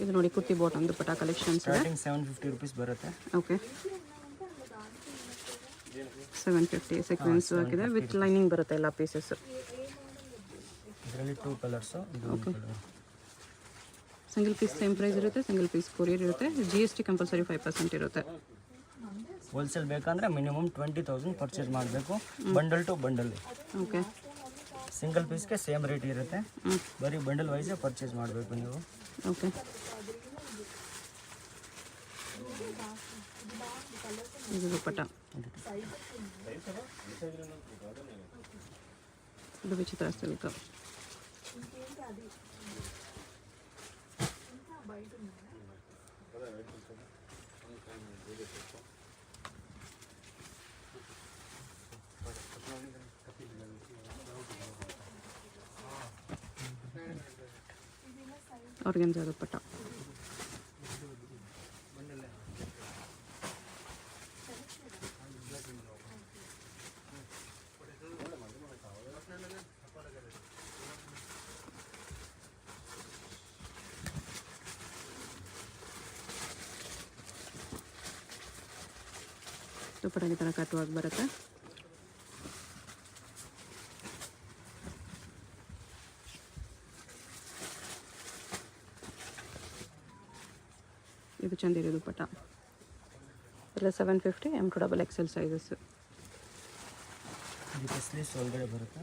ಇದು ನೋಡಿ kurti bottom dupatta collections ಇದೆ. ಸ್ಟಾರ್ಟಿಂಗ್ 750 ರೂಪೀಸ್ ಬರುತ್ತೆ. ಓಕೆ 750 ಸೀಕ್ವೆನ್ಸ್ ಆಗಿದೆ ವಿತ್ ಲೈನಿಂಗ್ ಬರುತ್ತೆ ಎಲ್ಲ ಪೀಸಸ್. ಇದರಲ್ಲಿ 2 colours. Okay single piece same price ಇರುತ್ತೆ, ಸಿಂಗಲ್ ಪೀಸ್ ಕೊರಿಯರ್ ಇರುತ್ತೆ. GST ಕಂಪಲ್ಸರಿ 5% ಇರುತ್ತೆ. ಹೋಲ್ಸೇಲ್ ಬೇಕಂದರೆ ಮಿನಿಮಮ್ 20,000 ಪರ್ಚೇಸ್ ಮಾಡಬೇಕು, bundle to bundle. Okay single ಪೀಸ್ಗೆ ಸೇಮ್ ರೇಟ್ ಇರುತ್ತೆ, ಬರೀ ಬಂಡಲ್ ವೈಸೇ ಪರ್ಚೇಸ್ ಮಾಡಬೇಕು ನೀವು. ಓಕೆ ಇದು ದುಪ್ಪಟ್ಟ, ಇದು ವಿಚಿತ್ರ ಸಿಲ್ಕ್. ಆರ್ಗನ್ಜಾ ದುಪ್ಪಟ್ಟ. ದುಪ್ಪಟ್ಟ ಈ ಥರ ಕಟ್ಟುವಾಗಿ ಬರುತ್ತೆ. ಇದು ಚಂದಿರಿ ದುಪ್ಪಟ್ಟ ಎಲ್ಲ 750 M2XL ಸೈಜಸ್. ಒಳಗಡೆ ಬರುತ್ತೆ.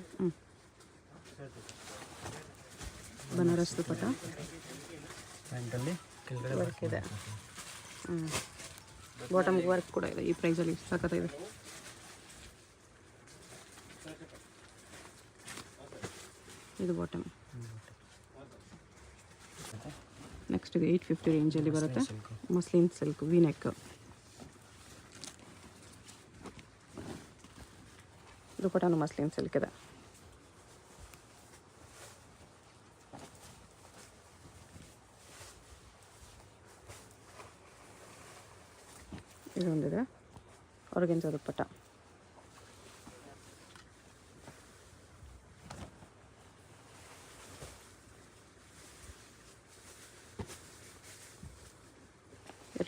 ಬನಾರಸ್ ದುಪ್ಪಟ್ಟ ಪ್ಯಾಂಟಲ್ಲಿ ಕೆಳಗಡೆ ವರ್ಕ್ ಇದೆ. ಬಾಟಮ್ಗೆ ವರ್ಕ್ ಕೂಡ ಇದೆ. ಈ ಪ್ರೈಸಲ್ಲಿ ಸಖತ್ತಿದೆ. ಇದು ಬಾಟಮ್. ನೆಕ್ಸ್ಟ್ ಇದು 850 ರೇಂಜಲ್ಲಿ ಬರುತ್ತೆ. Muslin silk V neck. ದುಪ್ಪಟ್ಟನು ಮಸ್ಲಿನ್ ಸಿಲ್ಕ್ ಇದೆ. ಇದೊಂದಿದೆ organza dupatta.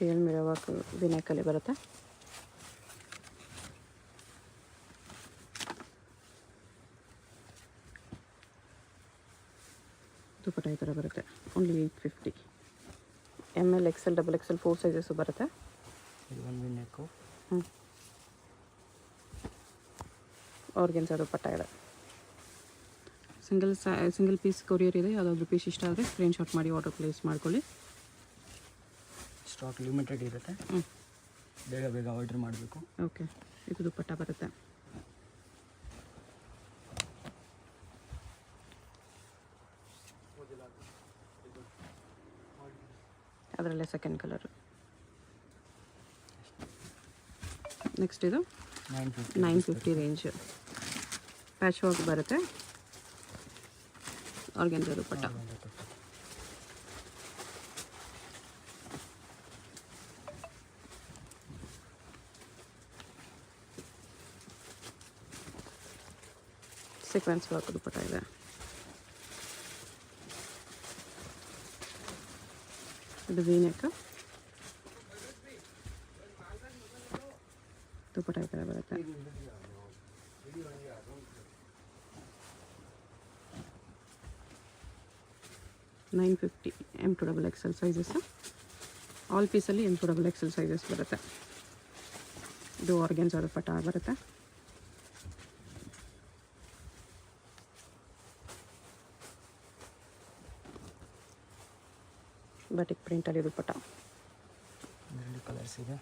Real mirror work ವಿನೆಕಲ್ಲಿ ಬರುತ್ತೆ. ದುಪ್ಪಟ್ಟ ಈ ಥರ ಬರುತ್ತೆ. Only 850. ML XL XXL 4 sizes ಬರುತ್ತೆ. ಆರ್ಗನ್ಜಾ ದುಪ್ಪಟ್ಟ ಇದೆ. ಸಿಂಗಲ್ ಪೀಸ್ ಕೊರಿಯರ್ ಇದೆ. ಯಾವುದಾದ್ರೂ ಪೀಸ್ ಇಷ್ಟ ಆದರೆ ಸ್ಕ್ರೀನ್ಶಾಟ್ ಮಾಡಿ ಆರ್ಡರ್ ಪ್ಲೇಸ್ ಮಾಡ್ಕೊಳ್ಳಿ. ಸ್ಟಾಕ್ ಲಿಮಿಟೆಡ್ ಇರುತ್ತೆ, ಬೇಗ ಬೇಗ ಆರ್ಡರ್ ಮಾಡಬೇಕು. ಓಕೆ ಇದು ದುಪ್ಪಟ್ಟ ಬರುತ್ತೆ. ಅದರಲ್ಲೇ ಸೆಕೆಂಡ್ ಕಲರು. ನೆಕ್ಸ್ಟ್ ಇದು 950 ರೇಂಜ್ ಪ್ಯಾಚ್ ವರ್ಕ್ ಬರುತ್ತೆ. ಆರ್ಗನ್ಜಾ ದುಪ್ಪಟ್ಟ. ಸೀಕ್ವೆನ್ಸ್ ವರ್ಕ್ ದುಪ್ಪಟ್ಟ ಇದೆ. ಇದು ವಿ ನೆಕ್. ದುಪ್ಪಟ್ಟ ಈ ಥರ ಬರುತ್ತೆ. $950 M2XL sizes. All ಪೀಸಲ್ಲಿ M2XL sizes ಬರುತ್ತೆ. ಇದು ಆರ್ಗನ್ಜಾ ದುಪ್ಪಟ್ಟ ಬರುತ್ತೆ. ಬಟಿಕ್ ಪ್ರಿಂಟಲ್ಲಿ ದುಪ್ಪಟ್ಟ. ಕಲರ್ಸ್ ಇದೆ.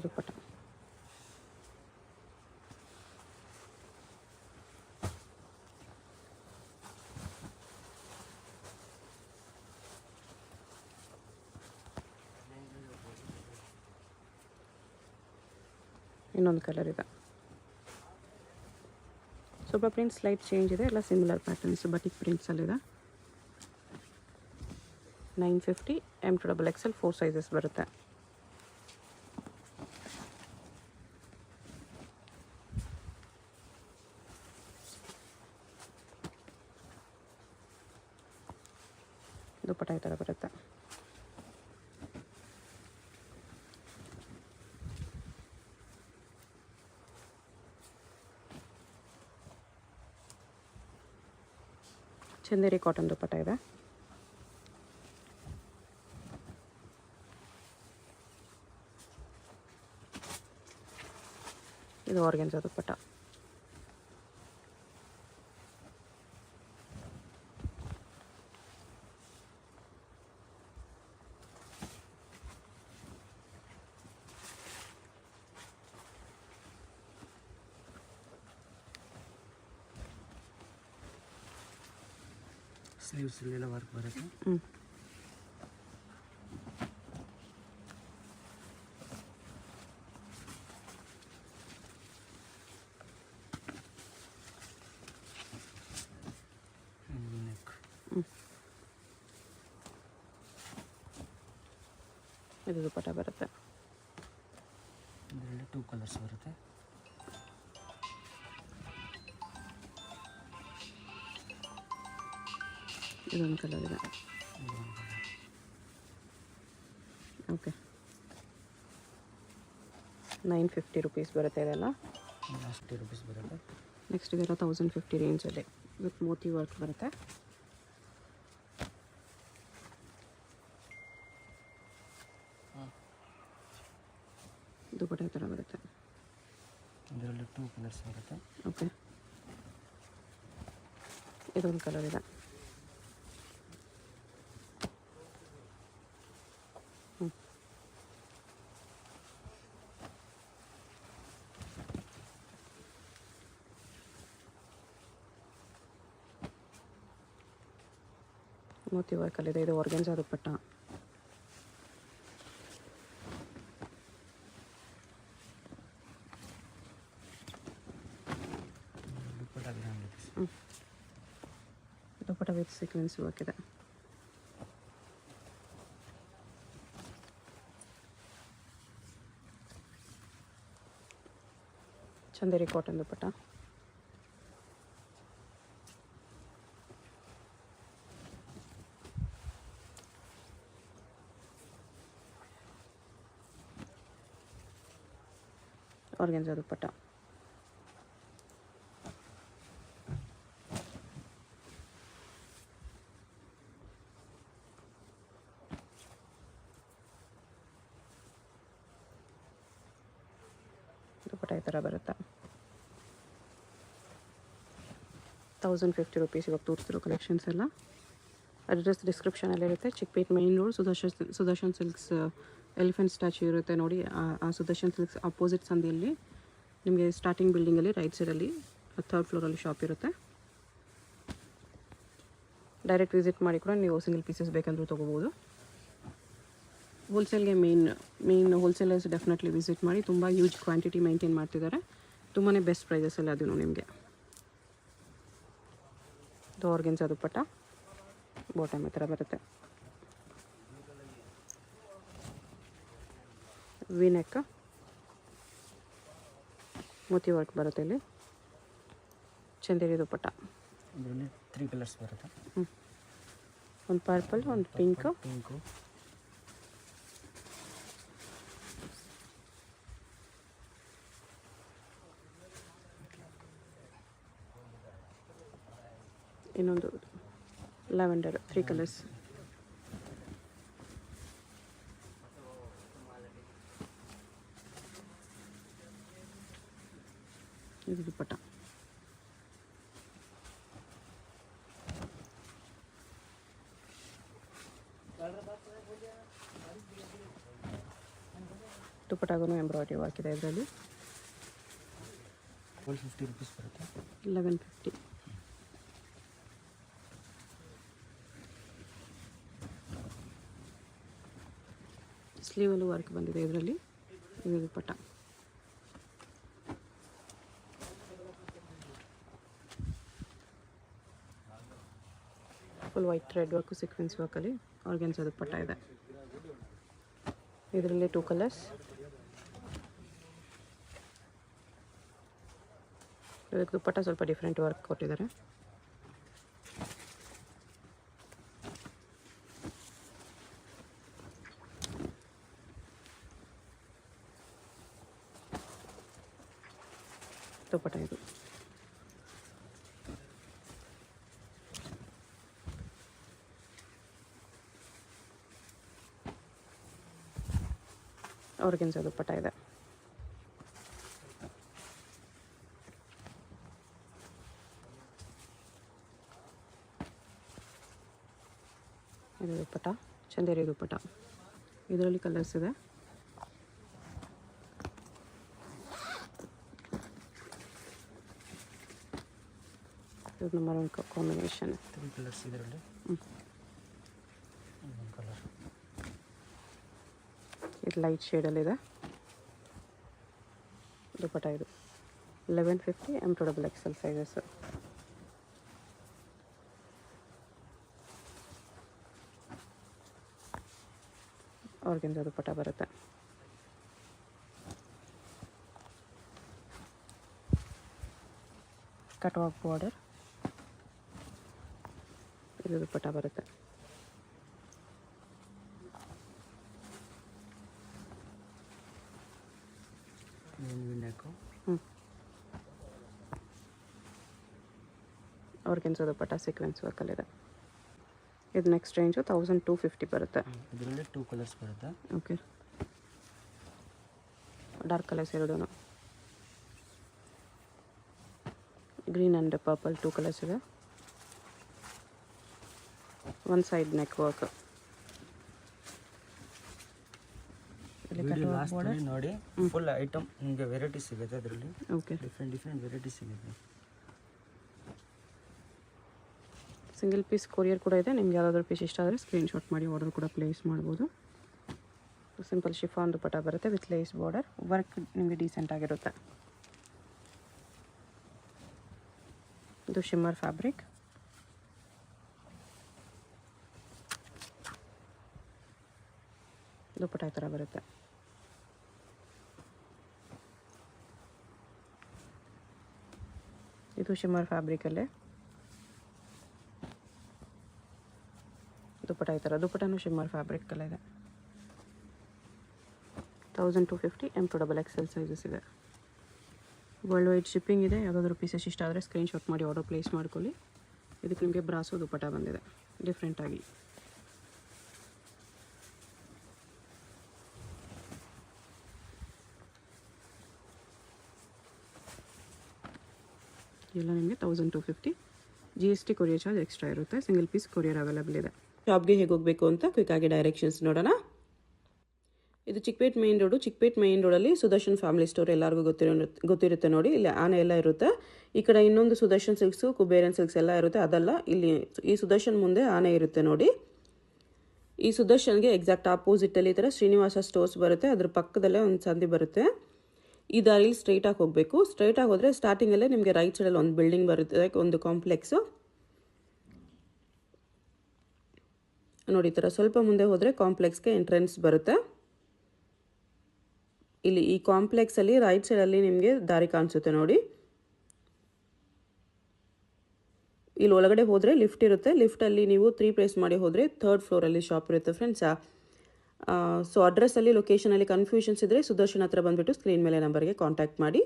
ದುಪ್ಪಟ್ಟ. ಇನ್ನೊಂದು ಕಲರ್ ಇದೆ. ಸ್ವಲ್ಪ ಪ್ರಿಂಟ್ ಸ್ಲೈಟ್ ಚೇಂಜ್ ಇದೆ. ಎಲ್ಲ ಸಿಮಿಲರ್ ಪ್ಯಾಟರ್ನ್ಸ್ ಬಟಿಕ್ ಪ್ರಿಂಟ್ಸಲ್ಲಿದೆ. 950 M2XL 4 ಸೈಜಸ್ ಬರುತ್ತೆ. ದುಪ್ಪಟ್ಟ ಈ ಥರ ಬರುತ್ತೆ. ಚಂದೇರಿ ಕಾಟನ್ ದುಪ್ಪಟ್ಟ ಇದೆ. ಇದು ಆರ್ಗೆನ್ಸಾ ದುಪ್ಪಟ್ಟ. ಸ್ಲೀವ್ಸ್ ಎಲ್ಲ ವರ್ಕ್ ಬರುತ್ತೆ. ಇದು ದುಪ್ಪಟ್ಟ ಬರುತ್ತೆ. ಇದರಲ್ಲಿ 2 ಕಲರ್ಸ್ ಬರುತ್ತೆ. ಇದೊಂದು ಕಲರ್ ಇದೆ. ಓಕೆ, 950 ರುಪೀಸ್ ಬರುತ್ತೆ ಇದೆಲ್ಲ. ಅಷ್ಟೇ ರುಪೀಸ್ ಬರುತ್ತೆ. ನೆಕ್ಸ್ಟ್ ಇದೆಲ್ಲ 1050 ರೇಂಜಲ್ಲಿ ವಿತ್ ಮೋತಿ ವರ್ಕ್ ಬರುತ್ತೆ. ದುಪ್ಪಟ್ಟ ಈ ಥರ ಬರುತ್ತೆ. ಇದರಲ್ಲಿ 2 ಕಲರ್ಸ್ ಬರುತ್ತೆ. ಓಕೆ, ಇದೊಂದು ಕಲರ್ ಇದೆ. ಮೋತಿ ವರ್ಕಲ್ಲಿದೆ. ಇದು organza dupatta. Dupatta with sequins work ಇದೆ. ಚಂದೇರಿ ಕಾಟನ್ ದುಪ್ಪಟ್ಟ. ಆರ್ಗೆನ್ಸಾ ದುಪ್ಪಟ್ಟ. ದುಪ್ಪಟ್ಟ ಈ ಥರ ಬರುತ್ತೆ. 1050 ರುಪೀಸ್ ಇವಾಗ ತೋರಿಸ್ತಿರೋ ಕಲೆಕ್ಷನ್ಸ್ ಎಲ್ಲ. ಅಡ್ರೆಸ್ ಡಿಸ್ಕ್ರಿಪ್ಷನಲ್ಲಿರುತ್ತೆ. Chickpet main road, Sudarshan silks elephant statue ಇರುತ್ತೆ ನೋಡಿ. ಆ ಸುದರ್ಶನ್ ಸಿಲ್ಕ್ಸ್ ಅಪೋಸಿಟ್ ಸಂದಿಯಲ್ಲಿ ನಿಮಗೆ ಸ್ಟಾರ್ಟಿಂಗ್ ಬಿಲ್ಡಿಂಗಲ್ಲಿ ರೈಟ್ ಸೈಡಲ್ಲಿ 3rd ಫ್ಲೋರಲ್ಲಿ ಶಾಪ್ ಇರುತ್ತೆ. ಡೈರೆಕ್ಟ್ ವಿಸಿಟ್ ಮಾಡಿ ಕೂಡ ನೀವು ಸಿಂಗಲ್ ಪೀಸಸ್ ಬೇಕಂದ್ರೂ ತೊಗೋಬೋದು. ಹೋಲ್ಸೇಲ್ಗೆ ಮೇನ್ ಹೋಲ್ಸೇಲರ್ಸ್ ಡೆಫಿನೆಟ್ಲಿ ವಿಸಿಟ್ ಮಾಡಿ. ತುಂಬ ಹ್ಯೂಜ್ ಕ್ವಾಂಟಿಟಿ ಮೇಂಟೈನ್ ಮಾಡ್ತಿದ್ದಾರೆ. ತುಂಬಾ ಬೆಸ್ಟ್ ಪ್ರೈಸಸಲ್ಲಿ ಅದೂ ನಿಮಗೆ. ಇದು ಆರ್ಗೆನ್ಸಾ ದುಪ್ಪಟ್ಟ. ಬಾಟಮ್ ಈ ಥರ ಬರುತ್ತೆ. ವಿನೆಕ್ ಮೋತಿ ವರ್ಕ್ ಬರುತ್ತೆ ಇಲ್ಲಿ. ಚಂದೇರಿ ದುಪ್ಪಟ್ಟ. ಇದರಲ್ಲಿ 3 ಕಲರ್ಸ್ ಬರುತ್ತೆ. ಒಂದು ಪರ್ಪಲ್, ಒಂದು ಪಿಂಕು, ಇನ್ನೊಂದು ಲ್ಯಾವೆಂಡರ್. 3 ಕಲರ್ಸ್. ಇದು ದುಪ್ಪಟ್ಟ. ದುಪ್ಪಟ್ಟಾಗೂ ಎಂಬ್ರಾಯ್ಡ್ರಿ ವರ್ಕ್ ಇದೆ ಇದರಲ್ಲಿ. 1250 ರುಪೀಸ್ ಬರುತ್ತೆ. 1150. ಸ್ಲೀವಲ್ಲೂ ವರ್ಕ್ ಬಂದಿದೆ ಇದರಲ್ಲಿ. ಇದು dupatta. Full white thread work sequins ವರ್ಕಲ್ಲಿ ಆರ್ಗೆನ್ಸಾ ದುಪ್ಪಟ್ಟ ಇದೆ. ಇದರಲ್ಲಿ 2 ಕಲರ್ಸ್. ಇದಕ್ಕೆ ದುಪ್ಪಟ್ಟ ಸ್ವಲ್ಪ ಡಿಫ್ರೆಂಟ್ ವರ್ಕ್ ಕೊಟ್ಟಿದ್ದಾರೆ. ದುಪ್ಪಟ್ಟ ಇದು. ಆರ್ಗೆನ್ಸಾ ದುಪ್ಪಟ್ಟ ಇದೆ. ಇದು ದುಪ್ಪಟ್ಟ, ಚಂದೇರಿ ದುಪ್ಪಟ್ಟ. ಇದರಲ್ಲಿ ಕಲರ್ಸ್ ಇದೆ. ಇದು ನಂಬರ್ 1 ಕಾಂಬಿನೇಷನ್. 3 ಕಲರ್ಸ್ ಇದರಲ್ಲಿ. ಕಲರ್ ಇದು ಲೈಟ್ ಶೇಡಲ್ಲಿದೆ. ದುಪ್ಪಟ್ಟ ಇದು 1150 M2XL ಸೈಜಸ್. ಆರ್ಗೆನ್ಸಾ ದುಪ್ಪಟ್ಟ ಬರುತ್ತೆ. ಕಟ್ವಾಕ್ ಬಾರ್ಡರ್. ಇದು ದುಪ್ಪಟ್ಟ ಬರುತ್ತೆ. ಆರ್ಗೆನ್ಸಾ ದುಪ್ಪಟ್ಟ ಸೀಕ್ವೆನ್ಸ್ ವರ್ಕಲ್ಲಿದೆ. ಇದು ನೆಕ್ಸ್ಟ್ ರೇಂಜು 1250 ಬರುತ್ತೆ. ಇದರಲ್ಲಿ 2 ಕಲರ್ಸ್ ಬರುತ್ತೆ. ಓಕೆ, ಡಾರ್ಕ್ ಕಲರ್ಸ್ ಎರಡೂ. ಗ್ರೀನ್ ಆ್ಯಂಡ್ ಪರ್ಪಲ್ 2 ಕಲರ್ಸ್ ಇದೆ. One side neck work. ನೋಡಿ ಫುಲ್ ಐಟಮ್ ನಿಮಗೆ ವೆರೈಟಿ ಸಿಗುತ್ತೆ ಅದರಲ್ಲಿ. ಓಕೆ, ಡಿಫ್ರೆಂಟ್ ವೆರೈಟಿ ಸಿಗುತ್ತೆ. ಸಿಂಗಲ್ ಪೀಸ್ ಕೊರಿಯರ್ ಕೂಡ ಇದೆ. ನಿಮ್ಗೆ ಯಾವುದಾದ್ರೂ ಪೀಸ್ ಇಷ್ಟ ಆದರೆ ಸ್ಕ್ರೀನ್ಶಾಟ್ ಮಾಡಿ ಆರ್ಡರ್ ಕೂಡ ಪ್ಲೇಸ್ ಮಾಡ್ಬೋದು. ಸಿಂಪಲ್ ಶಿಫಾನ್ ದುಪ್ಪಟ್ಟ ಬರುತ್ತೆ ವಿತ್ ಲೇಸ್ ಬಾರ್ಡರ್. ವರ್ಕ್ ನಿಮಗೆ ಡೀಸೆಂಟ್ ಆಗಿರುತ್ತೆ. ಇದು ಶಿಮ್ಮರ್ ಫ್ಯಾಬ್ರಿಕ್. ದುಪ್ಪಟ್ಟ ಈ ಥರ ಬರುತ್ತೆ. ಇದು ಶಿಮ್ಮರ್ ಫ್ಯಾಬ್ರಿಕಲ್ಲೇ ದುಪ್ಪಟ್ಟ ಈ ಥರ. ದುಪ್ಪಟ್ಟನೂ ಶಿಮ್ಮರ್ ಫ್ಯಾಬ್ರಿಕಲ್ಲೇ ಇದೆ. 1250 M2XL ಸೈಜಸ್ ಇದೆ. ವರ್ಲ್ಡ್ ವೈಡ್ ಶಿಪ್ಪಿಂಗ್ ಇದೆ. ಯಾವುದಾದ್ರೂ ಪೀಸಸ್ ಇಷ್ಟ ಆದರೆ ಸ್ಕ್ರೀನ್ಶಾಟ್ ಮಾಡಿ ಆರ್ಡರ್ ಪ್ಲೇಸ್ ಮಾಡ್ಕೊಳ್ಳಿ. ಇದಕ್ಕೆ ನಿಮಗೆ ಬ್ರಾಸೋ ದುಪ್ಪಟ್ಟ ಬಂದಿದೆ ಡಿಫ್ರೆಂಟಾಗಿ. ಎಲ್ಲ ನಿಮಗೆ 1250. GST ಕೊರಿಯರ್ ಚಾರ್ಜ್ ಎಕ್ಸ್ಟ್ರಾ ಇರುತ್ತೆ. ಸಿಂಗಲ್ ಪೀಸ್ ಕೊರಿಯರ್ ಅವೈಲೇಬಲ್ ಇದೆ. ಶಾಪ್ಗೆ ಹೇಗೆ ಹೋಗಬೇಕು ಅಂತ ಕ್ವಿಕ್ಕಾಗಿ ಡೈರೆಕ್ಷನ್ಸ್ ನೋಡೋಣ. ಇದು Chickpet main road. Chickpet main ರೋಡಲ್ಲಿ ಸುದರ್ಶನ್ ಫ್ಯಾಮಿಲಿ ಸ್ಟೋರ್ ಎಲ್ಲರಿಗೂ ಗೊತ್ತಿರುತ್ತೆ ನೋಡಿ. ಇಲ್ಲಿ ಆನೆ ಎಲ್ಲ ಇರುತ್ತೆ. ಈ ಕಡೆ ಇನ್ನೊಂದು ಸುದರ್ಶನ್ ಸಿಲ್ಕ್ಸು, ಕುಬೇರನ್ ಸಿಲ್ಕ್ಸ್ ಎಲ್ಲ ಇರುತ್ತೆ. ಅದಲ್ಲ, ಇಲ್ಲಿ ಈ ಸುದರ್ಶನ್ ಮುಂದೆ ಆನೆ ಇರುತ್ತೆ ನೋಡಿ. ಈ ಸುದರ್ಶನ್ಗೆ ಎಕ್ಸಾಕ್ಟ್ ಆಪೋಸಿಟಲ್ಲಿ ಈ ಥರ ಶ್ರೀನಿವಾಸ ಸ್ಟೋರ್ಸ್ ಬರುತ್ತೆ. ಅದ್ರ ಪಕ್ಕದಲ್ಲೇ ಒಂದು ಸಂದಿ ಬರುತ್ತೆ. ಈ ದಾರಿಲಿ ಸ್ಟ್ರೈಟಾಗಿ ಹೋಗಬೇಕು. ಸ್ಟ್ರೈಟಾಗಿ ಹೋದರೆ ಸ್ಟಾರ್ಟಿಂಗಲ್ಲೇ ನಿಮಗೆ ರೈಟ್ ಸೈಡಲ್ಲಿ ಒಂದು ಬಿಲ್ಡಿಂಗ್ ಬರುತ್ತೆ, ಒಂದು ಕಾಂಪ್ಲೆಕ್ಸು ನೋಡಿ. ಈ ಥರ ಸ್ವಲ್ಪ ಮುಂದೆ ಹೋದರೆ ಕಾಂಪ್ಲೆಕ್ಸ್ಗೆ ಎಂಟ್ರೆನ್ಸ್ ಬರುತ್ತೆ. ಇಲ್ಲಿ ಈ ಕಾಂಪ್ಲೆಕ್ಸಲ್ಲಿ ರೈಟ್ ಸೈಡಲ್ಲಿ ನಿಮಗೆ ದಾರಿ ಕಾಣಿಸುತ್ತೆ ನೋಡಿ. ಇಲ್ಲಿ ಒಳಗಡೆ ಹೋದರೆ ಲಿಫ್ಟ್ ಇರುತ್ತೆ. ಲಿಫ್ಟಲ್ಲಿ ನೀವು 3 ಪ್ಲೇಸ್ ಮಾಡಿ ಹೋದರೆ 3rd ಫ್ಲೋರಲ್ಲಿ ಶಾಪ್ ಇರುತ್ತೆ ಫ್ರೆಂಡ್ಸ್. ಸೊ ಅಡ್ರೆಸ್ಸಲ್ಲಿ ಲೊಕೇಶನಲ್ಲಿ ಕನ್ಫ್ಯೂಷನ್ಸ್ ಇದ್ದರೆ ಸುದರ್ಶನ್ ಹತ್ರ ಬಂದುಬಿಟ್ಟು ಸ್ಕ್ರೀನ್ ಮೇಲೆ ನಂಬರ್ಗೆ ಕಾಂಟ್ಯಾಕ್ಟ್ ಮಾಡಿ.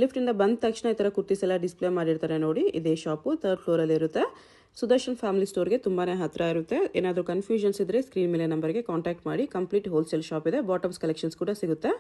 ಲಿಫ್ಟಿಂದ ಬಂದ ತಕ್ಷಣ ಈ ಥರ ಕುರ್ತೀಸ್ ಎಲ್ಲ ಡಿಸ್ಪ್ಲೇ ಮಾಡಿರ್ತಾರೆ ನೋಡಿ. ಇದೇ ಶಾಪು 3rd ಫ್ಲೋರಲ್ಲಿ ಇರುತ್ತೆ. ಸುದರ್ಶನ್ ಫ್ಯಾಮಿಲಿ ಸ್ಟೋರ್ಗೆ ತುಂಬಾ ಹತ್ತಿರ ಇರುತ್ತೆ. ಏನಾದರೂ ಕನ್ಫ್ಯೂಷನ್ಸ್ ಇದ್ದರೆ ಸ್ಕ್ರೀನ್ ಮೇಲೆ ನಂಬರ್ಗೆ ಕಾಂಟ್ಯಾಕ್ಟ್ ಮಾಡಿ. ಕಂಪ್ಲೀಟ್ ಹೋಲ್ಸೇಲ್ ಶಾಪ್ ಇದೆ. ಬಾಟಮ್ಸ್ ಕಲೆಕ್ಷನ್ಸ್ ಕೂಡ ಸಿಗುತ್ತೆ.